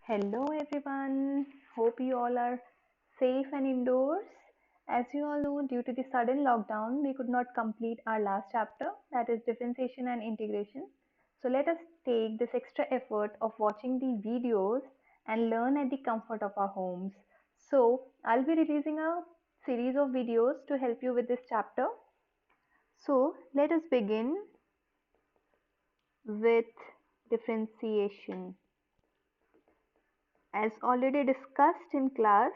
Hello everyone. Hope you all are safe and indoors. As you all know, due to the sudden lockdown, we could not complete our last chapter, that is differentiation and integration. So let us take this extra effort of watching the videos and learn at the comfort of our homes. So I'll be releasing a series of videos to help you with this chapter. So let us begin with differentiation. As already discussed in class,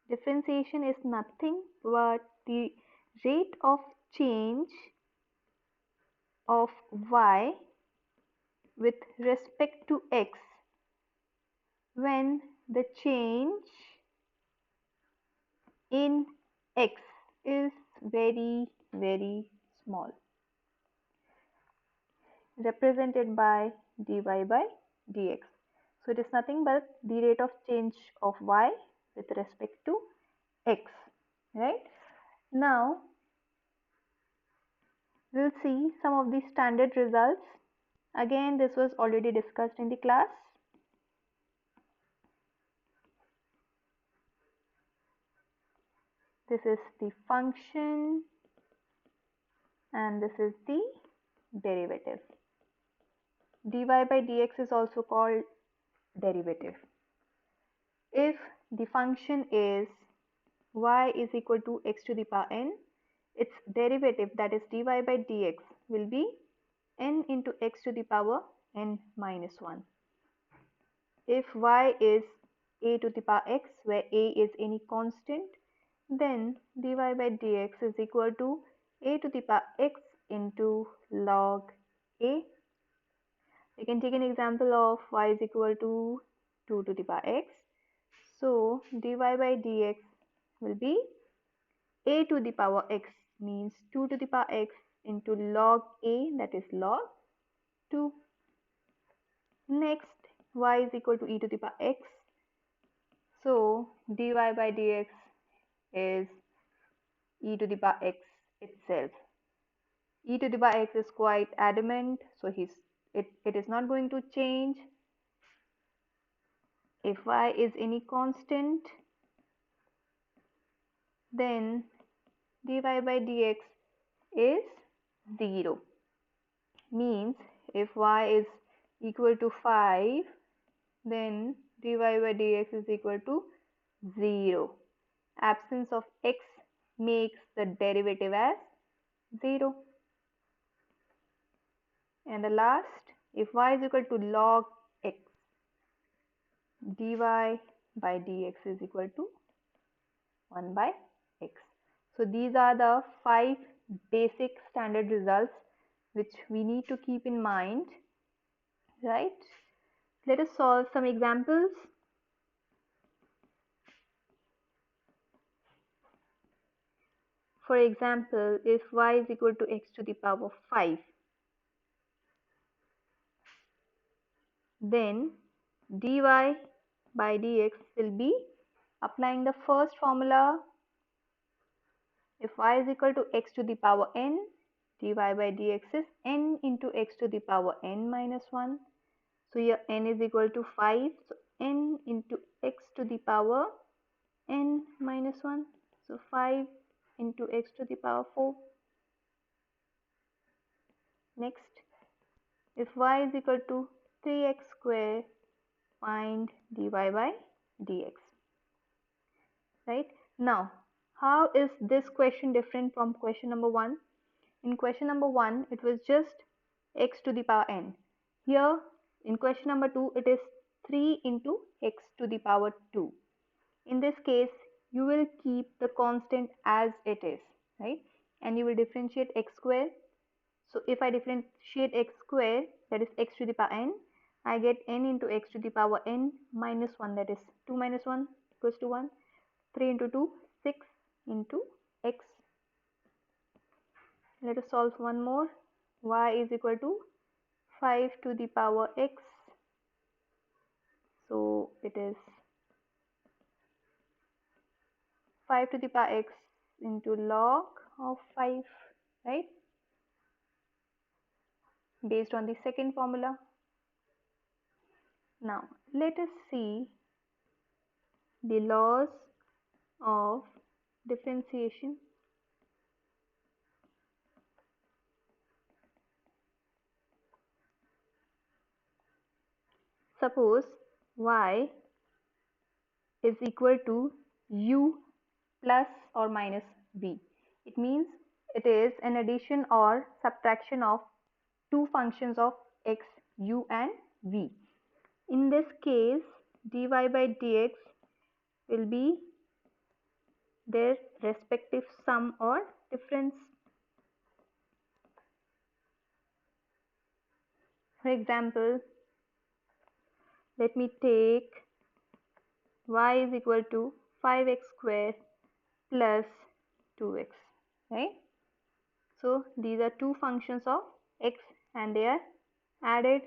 differentiation is nothing but the rate of change of y with respect to x when the change in x is very small, represented by dy by dx. So it is nothing but the rate of change of y with respect to x, right? Now we'll see some of the standard results. Again, this was already discussed in the class. This is the function and this is the derivative. Dy by dx is also called derivative. If the function is y is equal to x to the power n, its derivative, that is dy by dx, will be n into x to the power n minus 1. If y is a to the power x, where a is any constant, then dy by dx is equal to a to the power x into log a. We can take an example of y is equal to 2 to the power x. So dy by dx will be a to the power x, means 2 to the power x into log a, that is log 2. Next, y is equal to e to the power x. So dy by dx is e to the power x itself. E to the power x is quite adamant, so it is not going to change. If y is any constant, then dy by dx is 0. Means if y is equal to 5, then dy by dx is equal to 0. Absence of x makes the derivative as 0. And the last, if y is equal to log x, dy by dx is equal to 1 by x. So these are the 5 basic standard results which we need to keep in mind, right? Let us solve some examples. For example, if y is equal to x to the power 5, then dy by dx will be applying the first formula. If y is equal to x to the power n, dy by dx is n into x to the power n minus 1. So here n is equal to 5. So n into x to the power n minus 1. So 5 into x to the power 4. Next, if y is equal to 3x square, find dy by dx. Right? Now, how is this question different from question number 1? In question number 1, it was just x to the power n. Here, in question number 2, it is 3 into x to the power 2. In this case, you will keep the constant as it is, right? And you will differentiate x square. So if I differentiate x square, that is x to the power n, I get n into x to the power n minus 1, that is 2 minus 1 equals to 1. 3 into 2, 6 into x. Let us solve one more. Y is equal to 5 to the power x. So it is 5 to the power x into log of 5, right? Based on the second formula. Now let us see the laws of differentiation. Suppose y is equal to u plus or minus v. It means it is an addition or subtraction of two functions of x, u and v. In this case, dy by dx will be their respective sum or difference. For example, let me take y is equal to 5x square plus 2x, right? So these are two functions of x and they are added.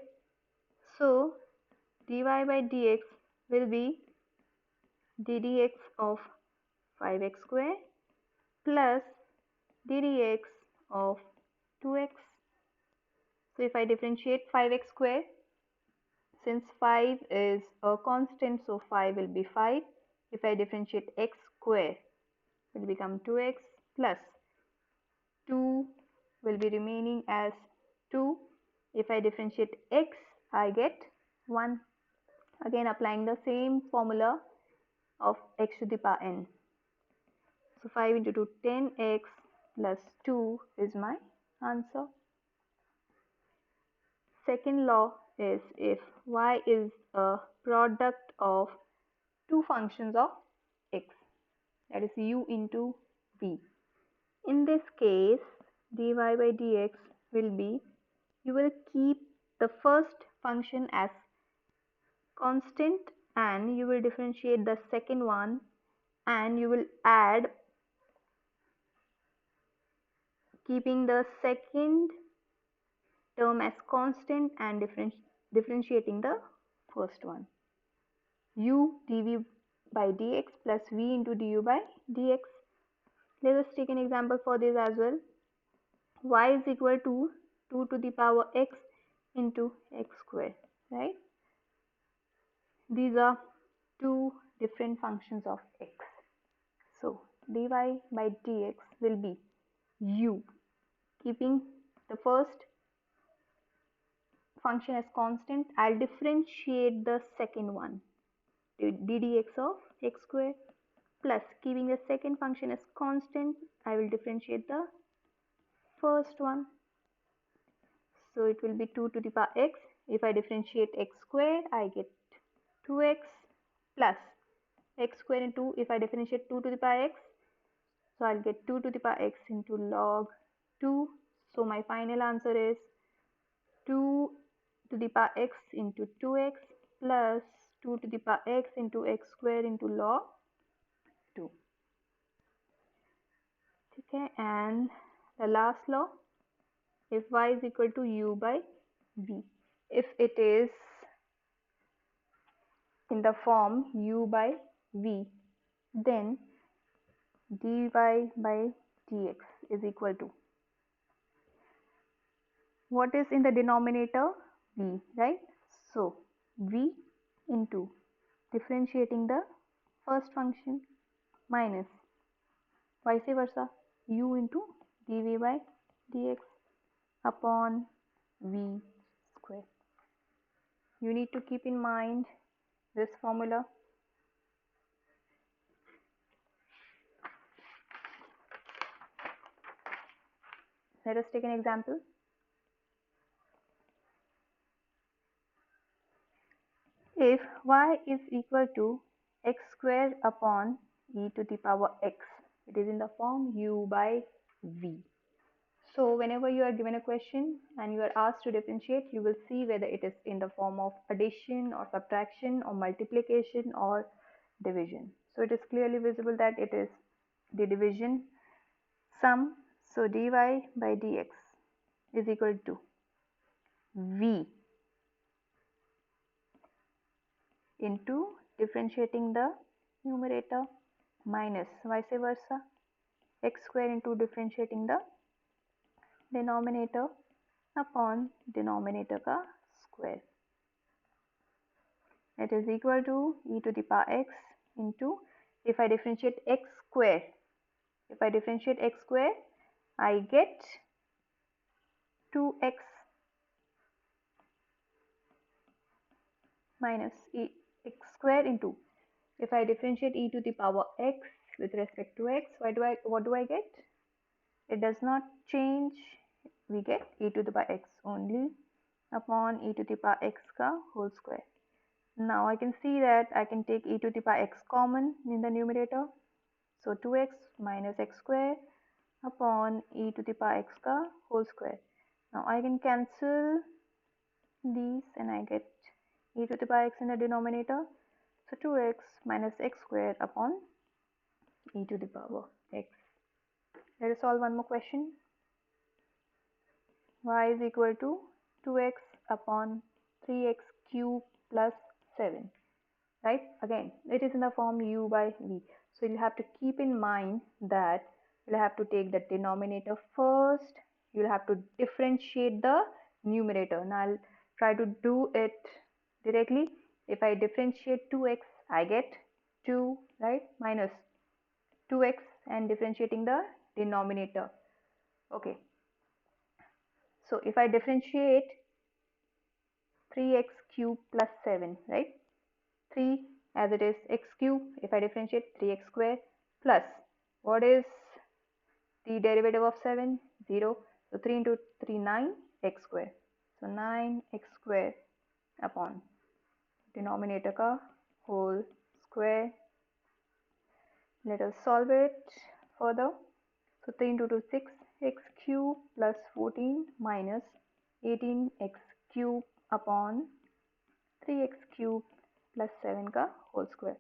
So dy by dx will be ddx of 5x square plus ddx of 2x. So if I differentiate 5x square, since 5 is a constant, so 5 will be 5. If I differentiate x square, it will become 2x plus 2 will be remaining as 2. If I differentiate x, I get 1. Again applying the same formula of x to the power n. So 5 into 2, 10x plus 2 is my answer. Second law is if y is a product of two functions of x, that is u into v. In this case, dy by dx will be, you will keep the first function as constant and you will differentiate the second one and you will add, keeping the second term as constant and differentiating the first one. U dv by dx plus v into du by dx. Let us take an example for this as well. Y is equal to 2 to the power x into x square, right? These are two different functions of x. So dy by dx will be u, keeping the first function as constant. I'll differentiate the second one, ddx of x square, plus keeping the second function as constant, I will differentiate the first one. So it will be 2 to the power x. If I differentiate x square, I get 2x plus x square into, if I differentiate 2 to the power x, so I'll get 2 to the power x into log 2. So my final answer is 2 to the power x into 2x plus 2 to the power x into x square into log 2. Okay, and the last law, if y is equal to u by v, if it is in the form u by v, then dy by dx is equal to, what is in the denominator? V, right? So v into differentiating the first function minus vice versa u into dv by dx upon v square. You need to keep in mind this formula. Let us take an example. If y is equal to x square upon e to the power x, it is in the form u by v. So whenever you are given a question and you are asked to differentiate, you will see whether it is in the form of addition or subtraction or multiplication or division. So it is clearly visible that it is the division sum. So dy by dx is equal to v into differentiating the numerator minus vice versa x square into differentiating the denominator upon denominator का square. It is equal to e to the power x into, if I differentiate x square, if I differentiate x square, I get 2x minus x square into, if I differentiate e to the power x with respect to x, what do I get? It does not change. We get e to the power x only upon e to the power x ka whole square. Now I can see that I can take e to the power x common in the numerator. So 2x minus x square upon e to the power x ka whole square. Now I can cancel these and I get e to the power x in the denominator. So 2x minus x square upon e to the power x. Let us solve one more question. Y is equal to 2x upon 3x cube plus 7. Right? Again, it is in the form u by v. So you'll have to keep in mind that you'll have to take the denominator first. You'll have to differentiate the numerator. Now I'll try to do it directly. If I differentiate 2x, I get 2, right? Minus 2x and differentiating the denominator. Okay. So if I differentiate 3x cube plus 7, right? 3 as it is x cube. If I differentiate 3x square plus, what is the derivative of 7? 0. So 3 into 3, 9 x square. So 9x square upon denominator ka whole square. Let us solve it further. So 3 into 2, 6 x cube plus 14 minus 18x cube upon 3x cube plus 7 का whole square.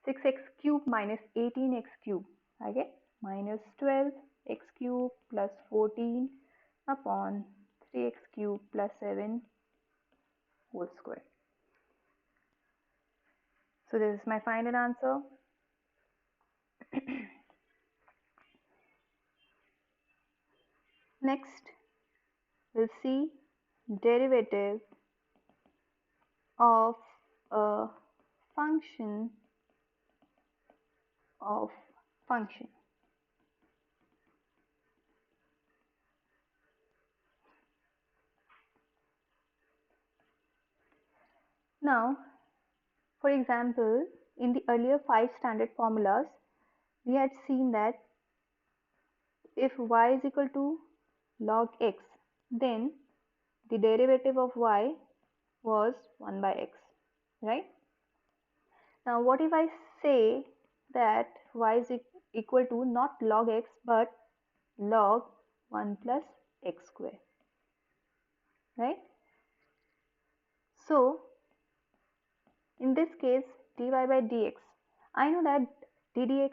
6x cube minus 18x cube, I get minus 12x cube plus 14 upon 3x cube plus 7 whole square. So this is my final answer. Next, we'll see derivative of a function of function. Now, for example, in the earlier 5 standard formulas, we had seen that if y is equal to log x, then the derivative of y was 1 by x, right? Now what if I say that y is equal to not log x but log 1 plus x square, right? So in this case, dy by dx, I know that ddx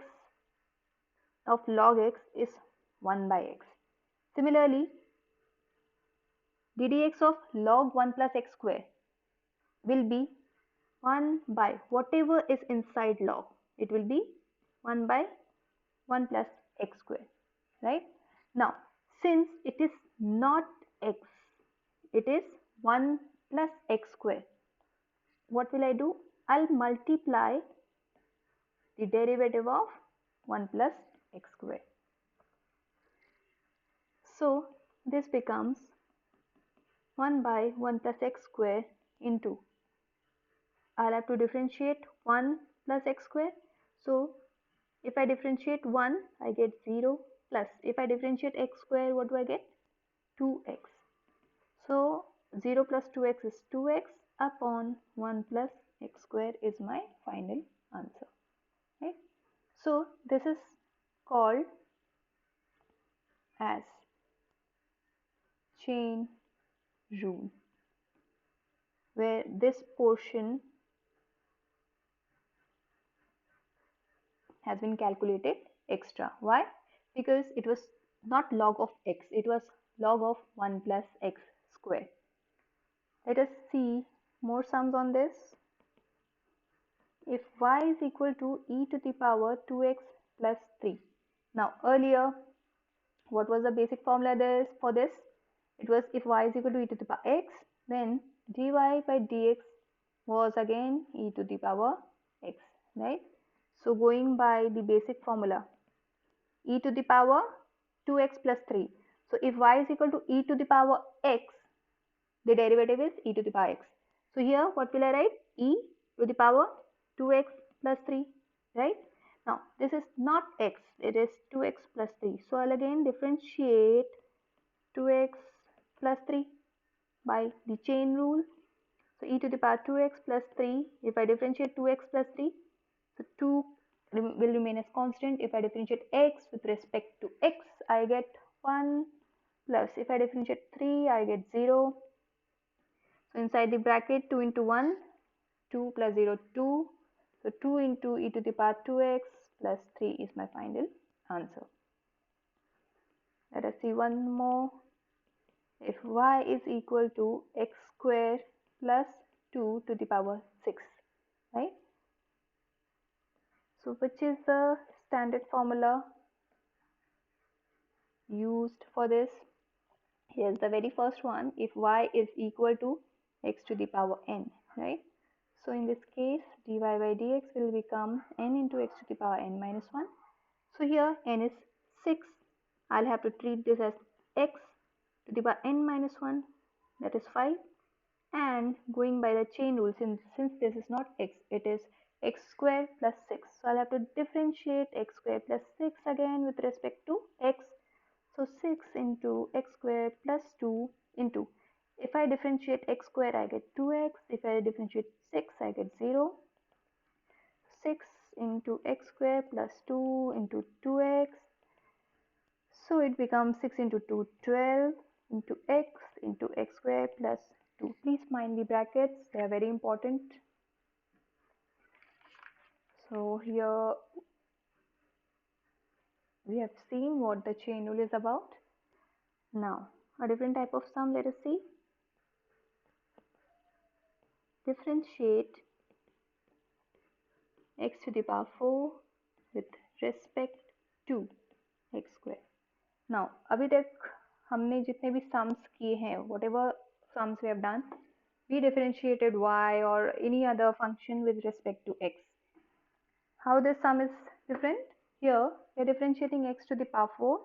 of log x is 1 by x. Similarly, ddx of log 1 plus x square will be 1 by whatever is inside log. It will be 1 by 1 plus x square, right? Now, since it is not x, it is 1 plus x square. What will I do? I'll multiply the derivative of 1 plus x square. So, this becomes 1 by 1 plus x square into, I'll have to differentiate 1 plus x square. So, if I differentiate 1, I get 0 plus. If I differentiate x square, what do I get? 2x. So 0 plus 2x is 2x upon 1 plus x square is my final answer. Right? So this is called as chain rule, where this portion has been calculated extra. Why? Because it was not log of x, it was log of 1 plus x square. Let us see more sums on this. If y is equal to e to the power 2x plus 3. Now earlier, what was the basic formula for this? It was if y is equal to e to the power x, then dy by dx was again e to the power x, right? So going by the basic formula, e to the power 2x plus 3. So if y is equal to e to the power x, the derivative is e to the power x. So here what will I write? E to the power 2x plus 3, right? Now this is not x, it is 2x plus 3. So I'll again differentiate 2x plus 3 by the chain rule. So e to the power 2x plus 3, if I differentiate 2x plus 3, so 2 will remain as constant. If I differentiate x with respect to x, I get 1, plus if I differentiate 3, I get 0. So inside the bracket 2 into 1, 2 plus 0, 2. So 2 into e to the power 2x plus 3 is my final answer. Let us see one more. If y is equal to x square plus 2 to the power 6, right? So which is the standard formula used for this? Here's the very first one. If y is equal to x to the power n, right? So in this case, dy by dx will become n into x to the power n minus 1. So here n is 6. I'll have to treat this as x to the power n minus 1, that is 5. And going by the chain rule, since this is not x, it is x square plus 6. So I'll have to differentiate x square plus 6 again with respect to x. So 6 into x square plus 2 into, if I differentiate x square, I get 2x. If I differentiate 6, I get 0. 6 into x square plus 2 into 2x. So it becomes 6 into 2, 12 into x square plus 2. Please mind the brackets, they are very important. So here we have seen what the chain rule is about. Now a different type of sum, let us see. Differentiate x to the power 4 with respect to x square. Now अभी तक हमने जितने भी sums किए हैं, whatever sums we have done, we differentiated y or any other function with respect to x. How this sum is different? Here we are differentiating x to the power 4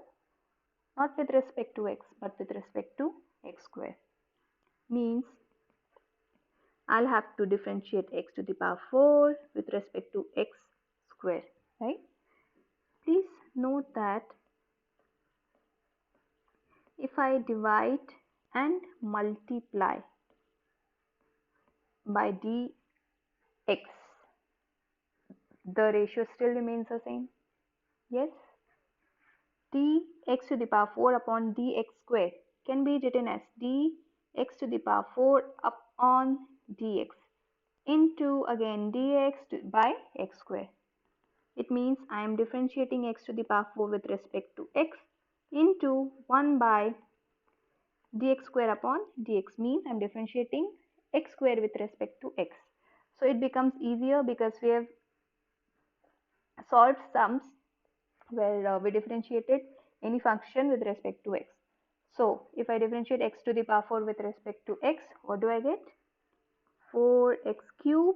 not with respect to x but with respect to x square. Means I'll have to differentiate x to the power 4 with respect to x square, right? Please note that if I divide and multiply by dx, the ratio still remains the same. Yes? Dx to the power 4 upon dx square can be written as dx to the power 4 upon dx into again dx by x square. It means I am differentiating x to the power 4 with respect to x into 1 by dx square upon dx, means I am differentiating x square with respect to x. So it becomes easier because we have solved sums where we differentiated any function with respect to x. So if I differentiate x to the power 4 with respect to x, what do I get? 4x cube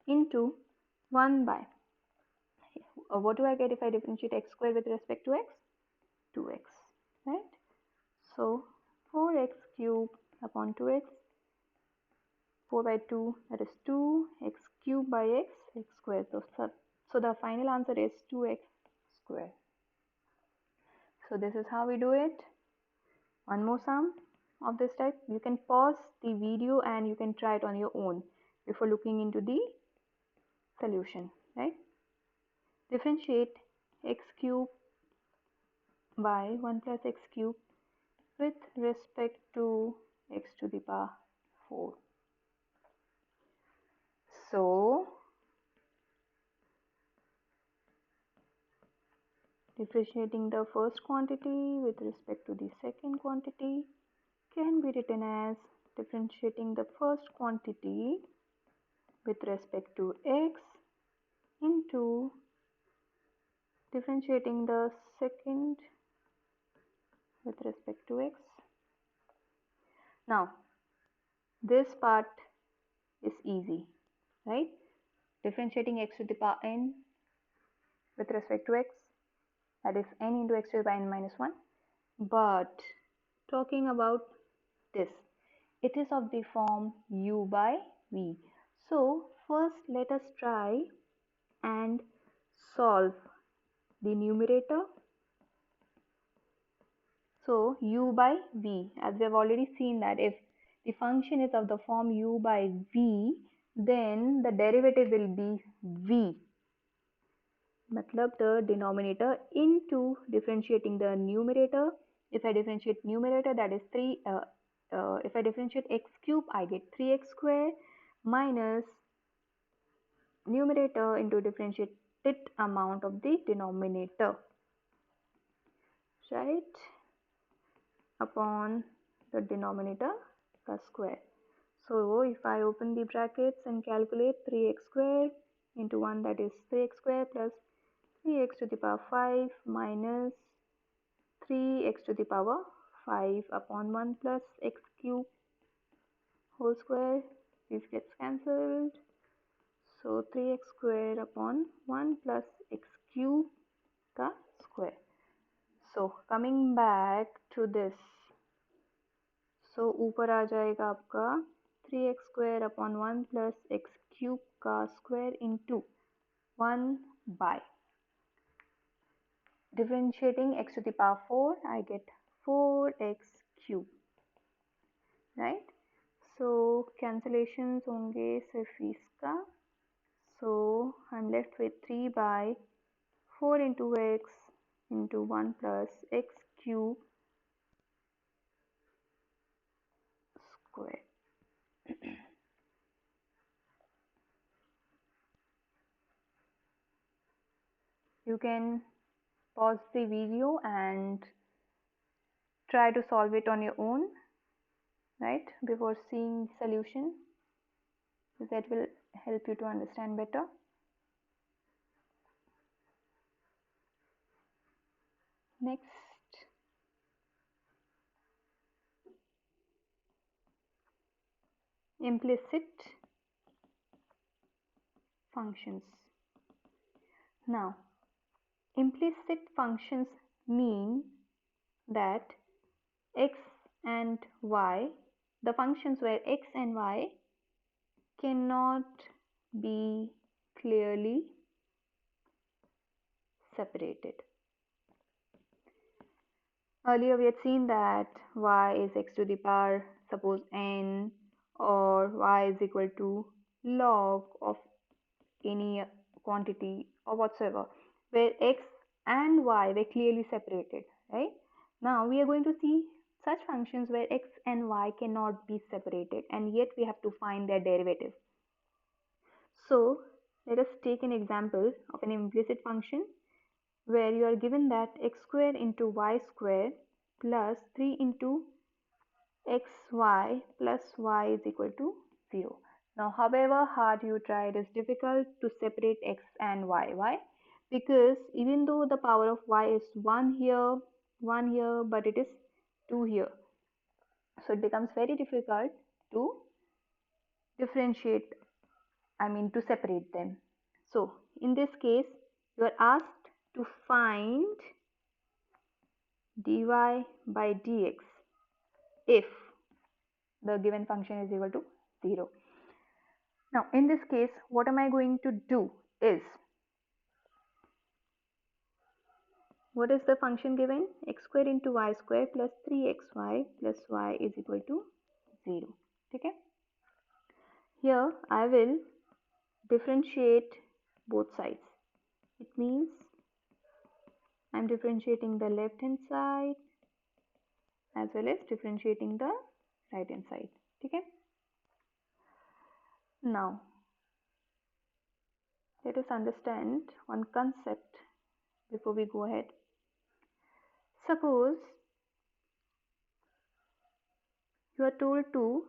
into 1 by, what do I get if I differentiate x square with respect to x? 2x, right? So 4x cube upon 2x, 4 by 2, that is 2, x cube by x square. So the final answer is 2x square. So this is how we do it. One more sum of this type. You can pause the video and you can try it on your own before looking into the solution, right? Differentiate x cube by 1 plus x cube with respect to x to the power 4. So differentiating the first quantity with respect to the second quantity can be written as differentiating the first quantity with respect to x into differentiating the second with respect to x. Now this part is easy. right? Differentiating x to the power n with respect to x, that is n into x to the power n minus 1. But talking about this, it is of the form u by v. So first let us try and solve the numerator. So u by v, as we have already seen that if the function is of the form u by v, then the derivative will be v. Matlab the denominator into differentiating the numerator. If I differentiate numerator, that is 3. If I differentiate x cube, I get 3x square minus numerator into differentiated amount of the denominator, right, upon the denominator plus square. So if I open the brackets and calculate 3x square into 1, that is 3x square plus 3x to the power 5 minus 3x to the power 5 upon 1 plus x cube whole square, this gets cancelled. So 3x square upon 1 plus x cube का square. So coming back to this, so ऊपर आ जाएगा आपका 3x square upon 1 plus x cube का square into 1 by differentiating x to the power 4, I get 4x cube, right? So cancellations होंगे सिर्फ इसका, so I'm left with 3 by 4 into x into 1 plus x cube square. You can pause the video and try to solve it on your own, right, before seeing solution. That will help you to understand better. Next, implicit functions. Now, implicit functions mean that x and y, the functions where x and y cannot be clearly separated. Earlier we had seen that y is x to the power suppose n, or y is equal to log of any quantity or whatsoever, where x and y were clearly separated, right? Now we are going to see such functions where x and y cannot be separated and yet we have to find their derivative. So let us take an example of an implicit function where you are given that x square into y square plus 3 into xy plus y is equal to 0. Now, however hard you try, it is difficult to separate x and y. Why? Because even though the power of y is 1 here, but it is 2 here. So it becomes very difficult to differentiate, to separate them. So in this case, you are asked to find dy by dx if the given function is equal to 0. Now in this case, what am I going to do is, what is the function given? X square into y square plus 3xy plus y is equal to 0. Okay? Here I will differentiate both sides. It means I'm differentiating the left hand side as well as differentiating the right hand side. Okay? Now let us understand one concept before we go ahead. Suppose you are told to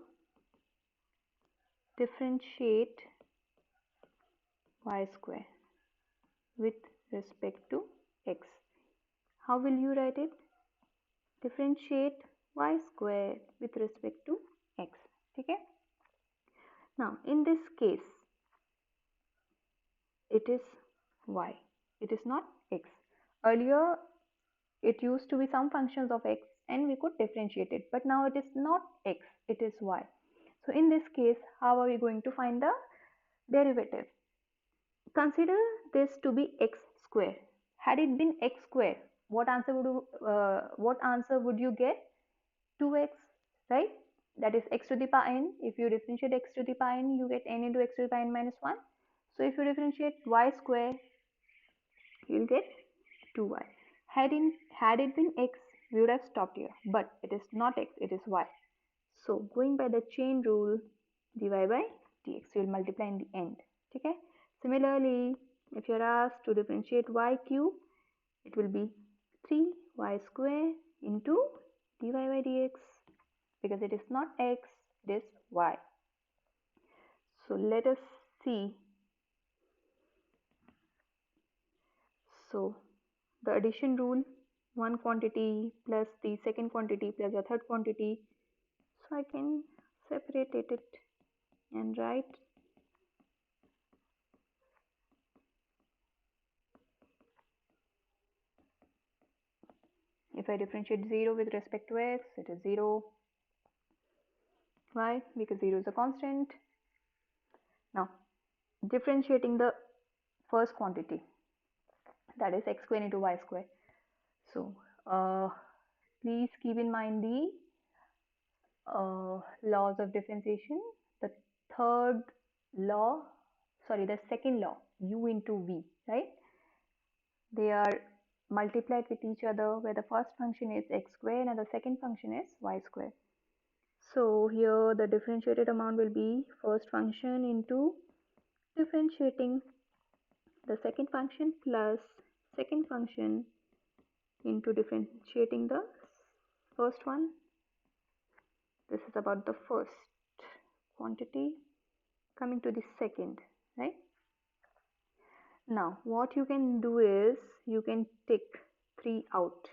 differentiate y square with respect to x. How will you write it? Differentiate y square with respect to x. Okay? Now in this case, it is y. It is not x. Earlier, it used to be some functions of x and we could differentiate it, but now it is not x, it is y. So in this case, how are we going to find the derivative? Consider this to be x square. Had it been x square, what answer would you get? 2x, right? That is x to the power n. If you differentiate x to the power n, you get n into x to the power n minus 1. So if you differentiate y square, you'll get 2y. Had it been x, we would have stopped here. But it is not x, it is y. So going by the chain rule, dy by dx, you will multiply in the end. Okay? Similarly, if you're asked to differentiate y cube, it will be 3y square into dy by dx, because it is not x, it is y. So let us see. So the addition rule, one quantity plus the second quantity plus the third quantity. So I can separate it and write if I differentiate 0 with respect to x, it is 0. Why? Because 0 is a constant. Now, differentiating the first quantity, that is x square into y square. So, please keep in mind the laws of differentiation. The third law, the second law, u into v, right? They are multiplied with each other, where the first function is x square and the second function is y square. So here the differentiated amount will be first function into differentiating the second function plus second function into differentiating the first one. This is about the first quantity. Coming to the second, right? Now what you can do is you can take 3 out,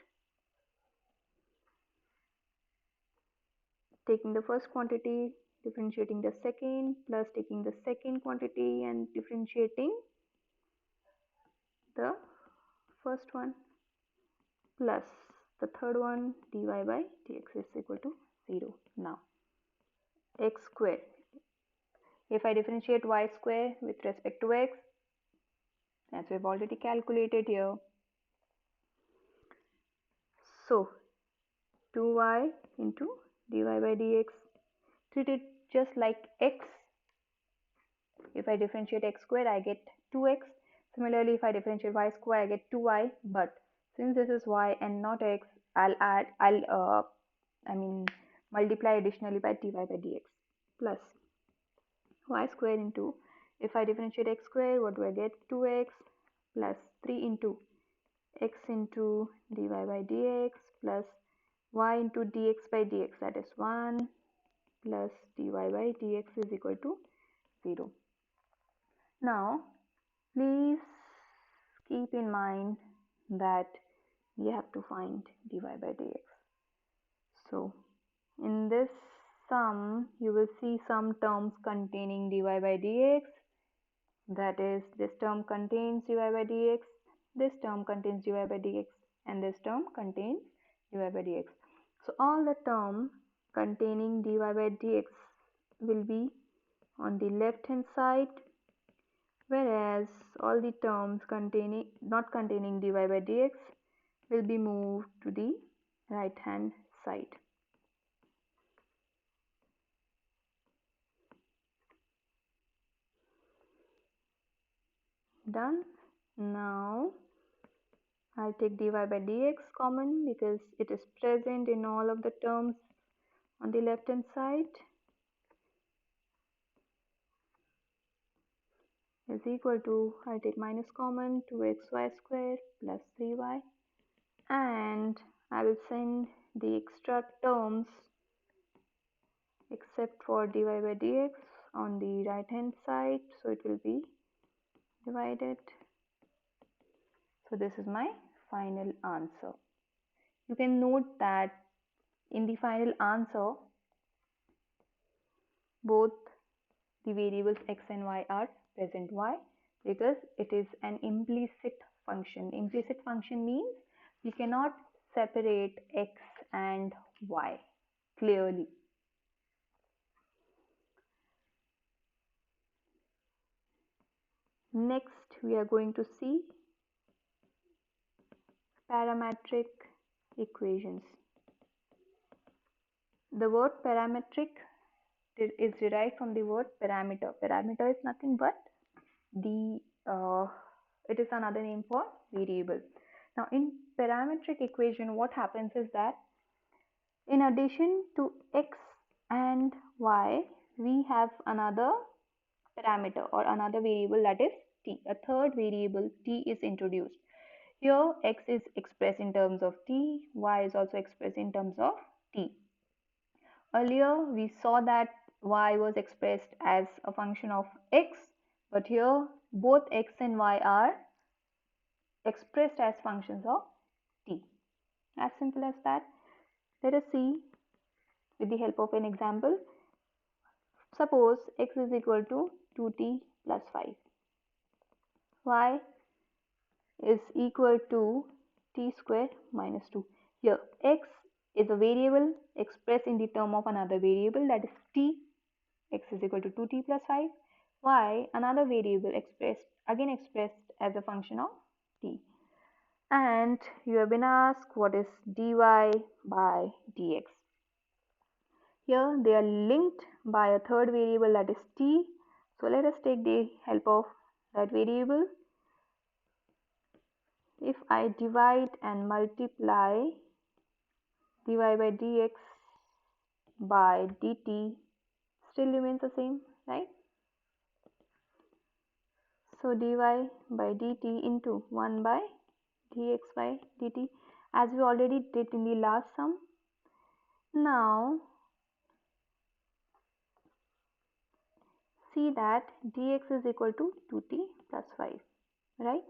taking the first quantity, differentiating the second, plus taking the second quantity and differentiating the first one, plus the third one, dy by dx is equal to 0. Now x square, if I differentiate y square with respect to x, as we've already calculated here, so 2y into dy by dx, treat it just like x. If I differentiate x square, I get 2x. Similarly, if I differentiate y square, I get 2y. But since this is y and not x, I'll multiply additionally by dy by dx plus y square into, if I differentiate x square, what do I get? 2x plus 3 into x into dy by dx plus y into dx by dx, that is 1 plus dy by dx is equal to 0. Now please keep in mind that we have to find dy by dx. So in this sum, you will see some terms containing dy by dx. That is, this term contains dy by dx, this term contains dy by dx, and this term contains dy by dx. So all the terms containing dy by dx will be on the left hand side, whereas all the terms not containing dy by dx will be moved to the right hand side. Done. Now I'll take dy by dx common because it is present in all of the terms on the left hand side, is equal to, I'll take minus common, 2xy square plus 3y, and I will send the extra terms except for dy by dx on the right hand side, so it will be divided. So this is my final answer. You can note that in the final answer, both the variables x and y are present. Why? because it is an implicit function. Implicit function means we cannot separate x and y clearly. Next, we are going to see parametric equations. The word parametric is derived from the word parameter. Parameter is nothing but the it is another name for variable. Now in parametric equation, what happens is that in addition to x and y, we have another parameter or another variable, that is t. A third variable t is introduced. Here x is expressed in terms of t, y is also expressed in terms of t. Earlier we saw that y was expressed as a function of x, but here both x and y are expressed as functions of t. As simple as that. Let us see with the help of an example. Suppose x is equal to 2t plus 5. Y is equal to t square minus 2. Here x is a variable expressed in the term of another variable, that is t. X is equal to 2t plus 5. Y, another variable expressed as a function of t. And you have been asked what is dy by dx. Here they are linked by a third variable, that is t. So let us take the help of that variable. If I divide and multiply dy by dx by dt, still remains the same, right? So dy by dt into 1 by dx by dt, as we already did in the last sum. Now see that dx is equal to 2t plus 5, right?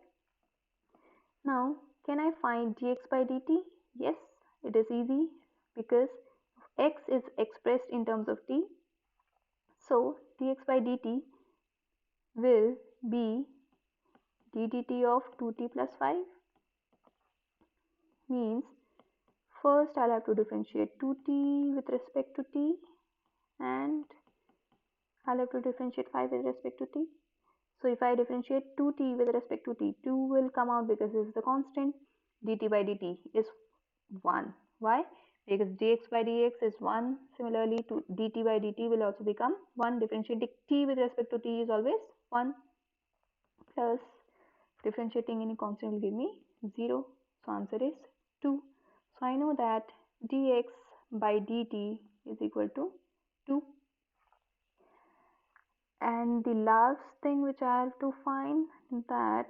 Now can I find dx by dt? Yes, it is easy because x is expressed in terms of t. So dx by dt will be ddt of 2t plus 5, means first I'll have to differentiate 2t with respect to t, and I'll have to differentiate 5 with respect to t. So if I differentiate 2t with respect to t, 2 will come out because this is the constant. Dt by dt is 1. Why? Because dx by dx is 1. Similarly, to dt by dt will also become 1. Differentiating t with respect to t is always 1. Plus differentiating any constant will give me 0. So answer is 2. So I know that dx by dt is equal to 2. And the last thing which I have to find, that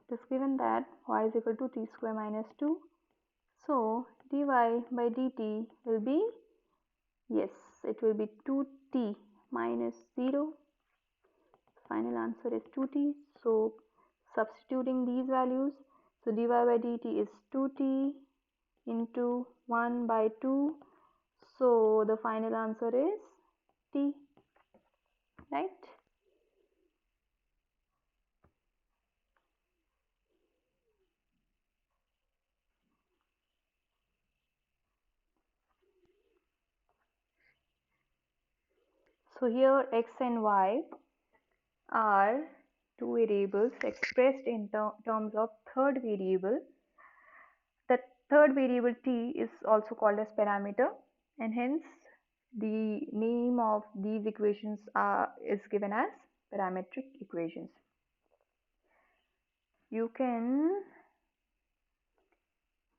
it is given that y is equal to t square minus 2. So dy by dt will be, yes, it will be 2t minus 0. Final answer is 2t. So substituting these values, so dy by dt is 2t into 1 by 2. So the final answer is t, right? So here x and y are two variables expressed in terms of third variable. The third variable t is also called as parameter, and hence the name of these equations is given as parametric equations. You can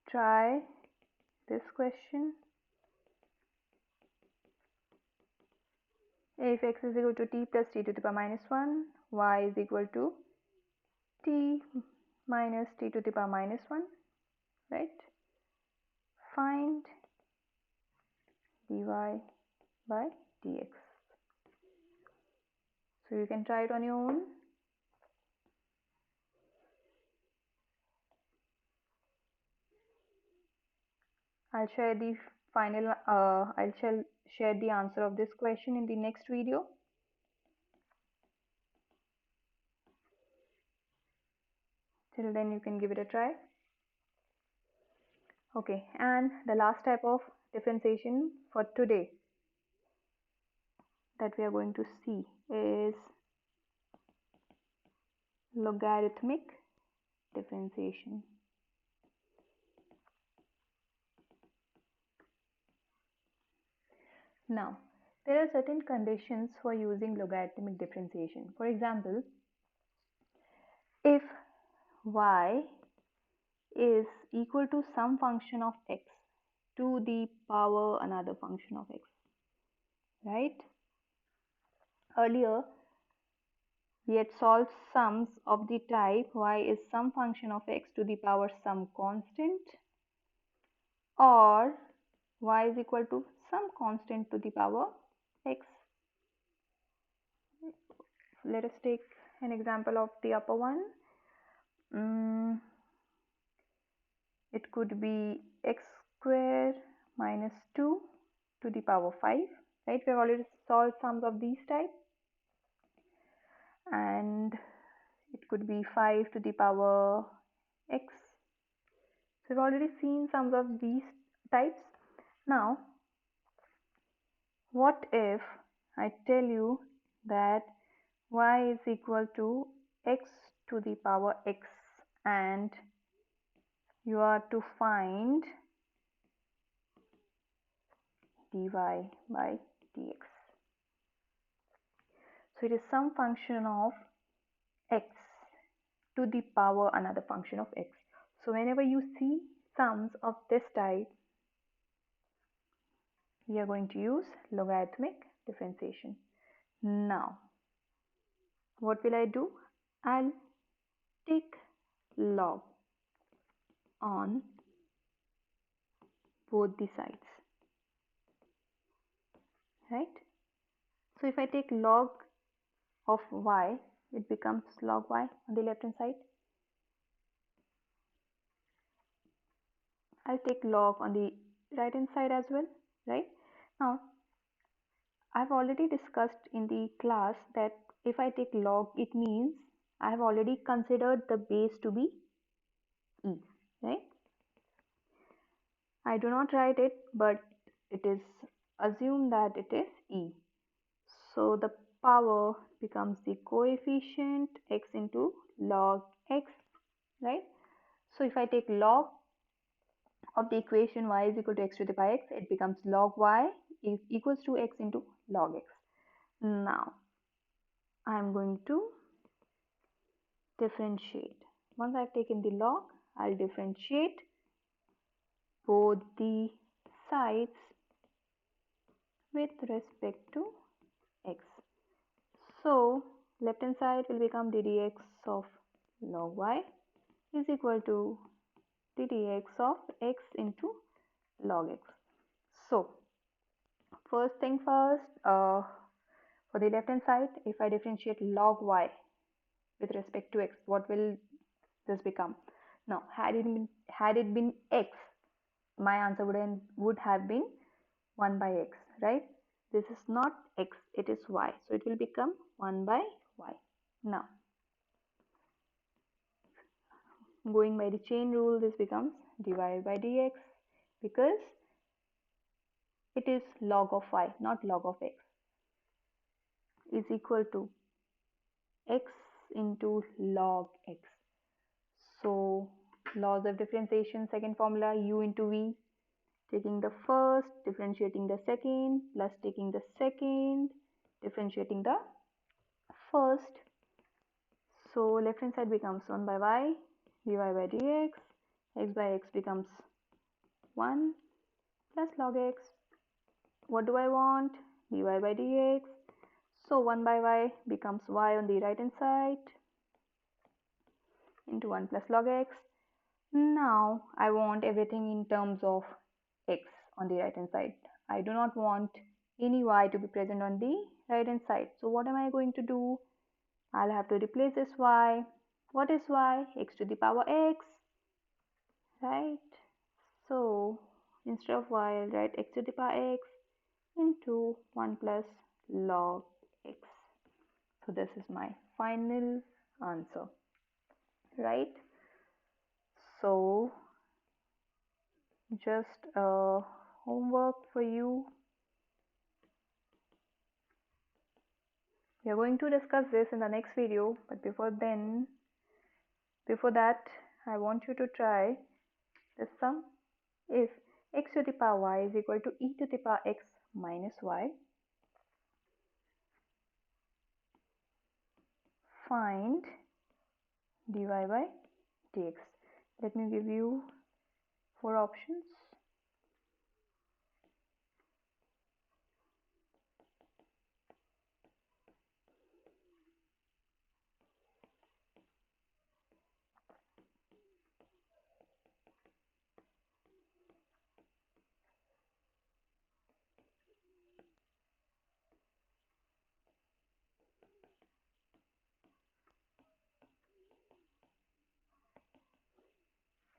try this question. If x is equal to t plus t to the power minus 1, y is equal to t minus t to the power minus 1, right? Find dy by dx. So you can try it on your own. I'll share the share the answer of this question in the next video. Till then you can give it a try. Okay, and the last type of differentiation for today that we are going to see is logarithmic differentiation. Now, there are certain conditions for using logarithmic differentiation. For example, if y is equal to some function of x to the power another function of x, right? Earlier, we had solved sums of the type y is some function of x to the power some constant, or y is equal to some constant to the power x. Let us take an example of the upper one. It could be x square minus 2 to the power 5, right? We have already solved sums of these types. And it could be 5 to the power x. So we've already seen sums of these types. Now, what if I tell you that y is equal to x to the power x and you are to find dy by dx. So it is some function of x to the power another function of x. So whenever you see sums of this type, we are going to use logarithmic differentiation. Now, what will I do? I'll take log on both the sides, right? So if I take log of y, it becomes log y on the left hand side. I'll take log on the right hand side as well, right? Now, I've already discussed in the class that if I take log, it means I have already considered the base to be e, right? I do not write it, but it is assumed that it is e. So the power becomes the coefficient x into log x, right? So if I take log of the equation y is equal to x to the power x, it becomes log y is equals to x into log x. Now, I am going to differentiate. Once I've taken the log, I'll differentiate both the sides with respect to x. So, left hand side will become ddx of log y is equal to ddx of x into log x. So, first thing first, for the left hand side, if I differentiate log y with respect to x, what will this become? Now, had it been x, my answer would have been 1 by x, right? This is not x, it is y. So it will become 1 by y. Now, going by the chain rule, this becomes dy by dx because it is log of y, not log of x, is equal to x into log x. So, laws of differentiation, second formula, u into v, taking the first, differentiating the second, plus taking the second, differentiating the first. So left hand side becomes 1 by y, dy by dx, x by x becomes 1 plus log x. What do I want? Dy by dx. So 1 by y becomes y on the right hand side into 1 plus log x. Now I want everything in terms of x on the right hand side. I do not want any y to be present on the right hand side. So what am I going to do? I'll have to replace this y. What is y? X to the power x, right? So instead of y, I'll write x to the power x into 1 plus log x. So this is my final answer, right? So just homework for you. We are going to discuss this in the next video, but before that, I want you to try the sum. If x to the power y is equal to e to the power x minus y, find dy by dx. Let me give you 4 options.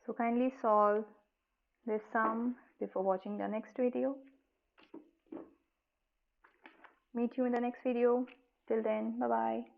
So kindly solve this sum before watching the next video. Meet you in the next video. Till then, bye bye.